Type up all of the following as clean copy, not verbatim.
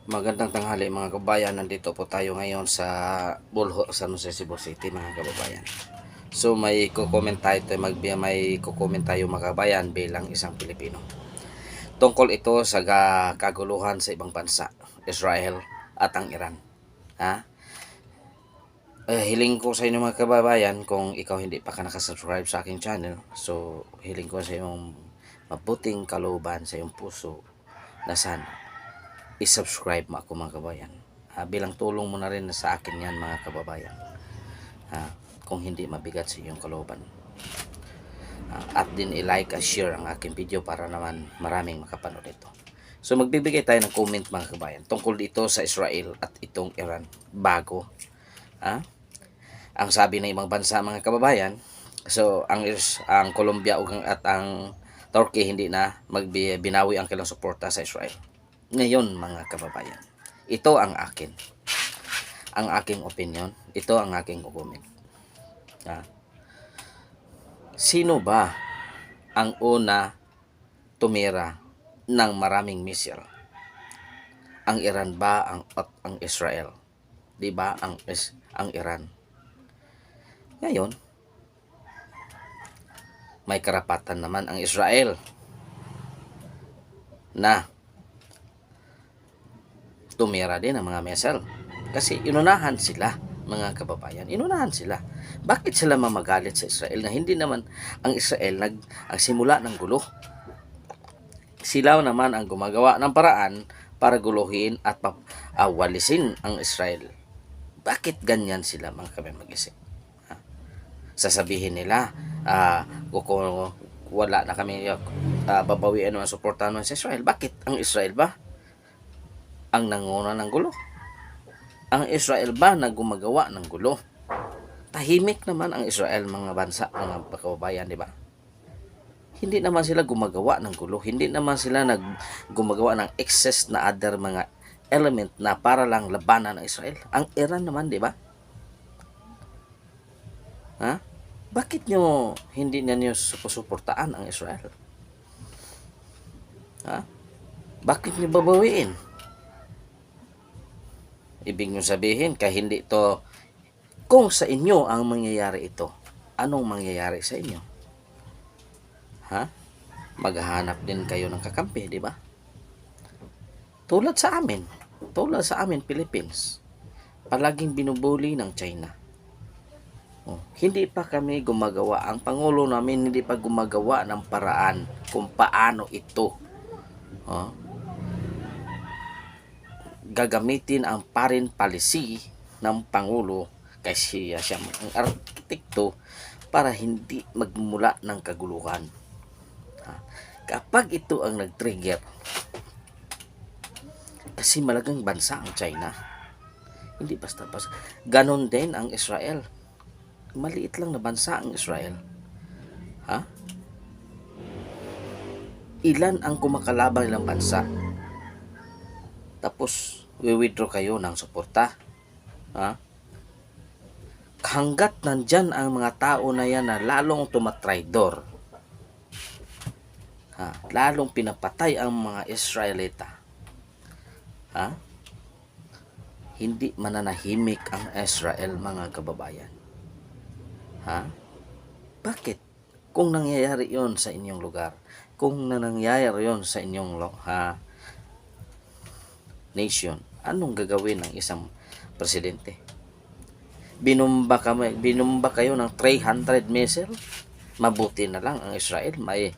Magandang tanghali mga kabayan. Nandito po tayo ngayon sa Bulho, San Jose, Cebu City mga kababayan. So may kukomment tayo, may kukomment tayo mga kababayan bilang isang Pilipino. Tungkol ito sa kaguluhan sa ibang bansa, Israel at ang Iran. Ha? Hiling ko sa inyo mga kababayan, kung ikaw hindi pa ka nakasubscribe sa aking channel, so hiling ko sa iyong mabuting kalooban sa iyong puso na sana i-subscribe mo ako mga kabayan. Bilang tulong mo na rin sa akin yan mga kababayan. Kung hindi mabigat sa iyong kalooban. At din i-like at share ang aking video para naman maraming makapanood ito. So magbibigay tayo ng comment mga kabayan tungkol dito sa Israel at itong Iran. Bago. Ang sabi ng ibang bansa mga kababayan, so ang Colombia at ang Turkey hindi na binawi ang kailang suporta sa Israel. Ngayon mga kababayan, ito ang aking opinion, ito ang aking comment. Sino ba ang una tumira ng maraming missile? Ang Iran ba ang Israel? 'Di ba ang Iran? Ngayon, may karapatan naman ang Israel na tumira din ang mga missile. Kasi inunahan sila, mga kababayan. Inunahan sila. Bakit sila mamagalit sa Israel na hindi naman ang Israel ang simula ng gulo? Sila naman ang gumagawa ng paraan para guluhin at walisin ang Israel. Bakit ganyan sila mga kababayan mag-isip? Sasabihin nila, kung wala na kami babawian o suportahan sa Israel. Bakit ang Israel ba ang nanguna ng gulo? Ang Israel ba na gumagawa ng gulo? Tahimik naman ang Israel mga bansa, mga kababayan, di ba? Hindi naman sila gumagawa ng gulo. Hindi naman sila gumagawa ng excess na other mga element na para lang labanan ng Israel. Ang Iran naman, di ba? Bakit nyo hindi ninyo suportaan ang Israel? Bakit nyo babawiin? Ibig nyo sabihin, hindi to, kung sa inyo ang mangyayari ito, anong mangyayari sa inyo? Maghahanap din kayo ng kakampi, di ba? Tulad sa amin, Philippines, palaging binubuli ng China. Hindi pa kami gumagawa, ang Pangulo namin hindi pa gumagawa ng paraan kung paano ito gagamitin ang foreign policy ng Pangulo kasi siya ang arkitekto para hindi magmula ng kaguluhan. Kapag ito ang nag-trigger, kasi malagang bansa ang China, hindi basta-basta. Ganon din ang Israel. Maliit lang na bansa ang Israel. Ilan ang kumakalaban nilang bansa? Tapos withdraw kayo ng suporta. Hanggat nandyan ang mga tao na yan na lalong tumatraidor, lalong pinapatay ang mga Israelita, hindi mananahimik ang Israel mga kababayan. Bakit? Kung nangyayari yon sa inyong lugar, kung nangyayari yon sa inyong nation, anong gagawin ng isang presidente? Binumba kayo ng 300 missile? Mabuti na lang ang Israel may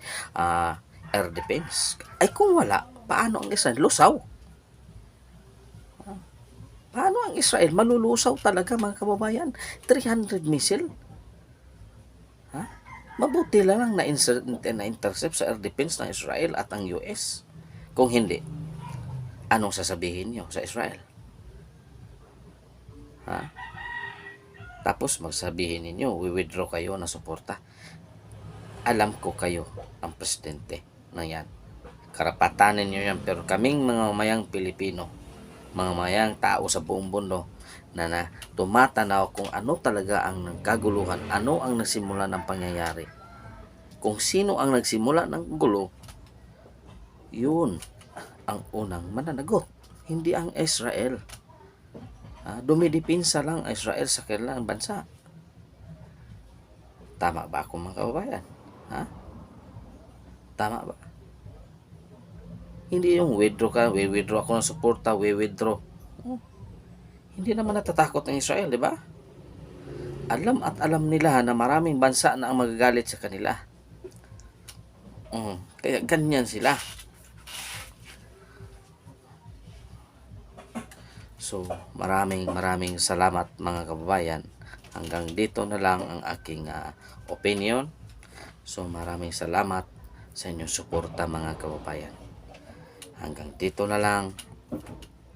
air defense. Ay kung wala, paano ang Israel? Lusaw. Paano ang Israel? Malulusaw talaga mga kababayan. 300 missile? Mabuti lang na-intercept sa air defense ng Israel at ang US. Kung hindi, anong sasabihin nyo sa Israel? Tapos magsabihin ninyo, withdraw kayo na suporta. Alam ko kayo ang presidente na yan. Karapatan ninyo yan. Pero kaming mga mamayang Pilipino, mga mamayang tao sa buong mundo, na tumatanaw kung ano talaga ang kaguluhan, ano ang nagsimula ng pangyayari. Kung sino ang nagsimula ng gulo, yun ang unang mananagot. hindi ang Israel. Dumidipinsa lang ang Israel sa kanilang bansa. Tama ba ako mga kababayan? Tama ba? Hindi yung withdraw ka, withdraw ako ng suporta, withdraw. Hindi naman natatakot ng Israel, di ba? Alam at alam nila na maraming bansa na ang magagalit sa kanila. Kaya ganyan sila. So, maraming salamat mga kababayan. Hanggang dito na lang ang aking opinion. So, maraming salamat sa inyong suporta mga kababayan. Hanggang dito na lang.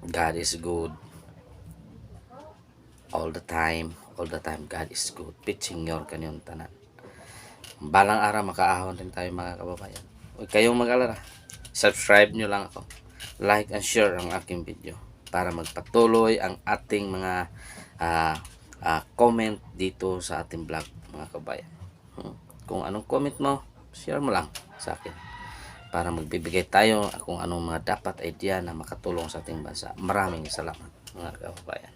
God is good. All the time God is good. Pitching your kanyang tanan. Balang araw makaahon din tayo mga kababayan. Huwag kayong mag-alala. Subscribe nyo lang ako. Like and share ang aking video para magpatuloy ang ating mga comment dito sa ating vlog mga kababayan. Kung anong comment mo, share mo lang sa akin para magbibigay tayo kung anong mga dapat idea na makatulong sa ating bansa. Maraming salamat mga kababayan.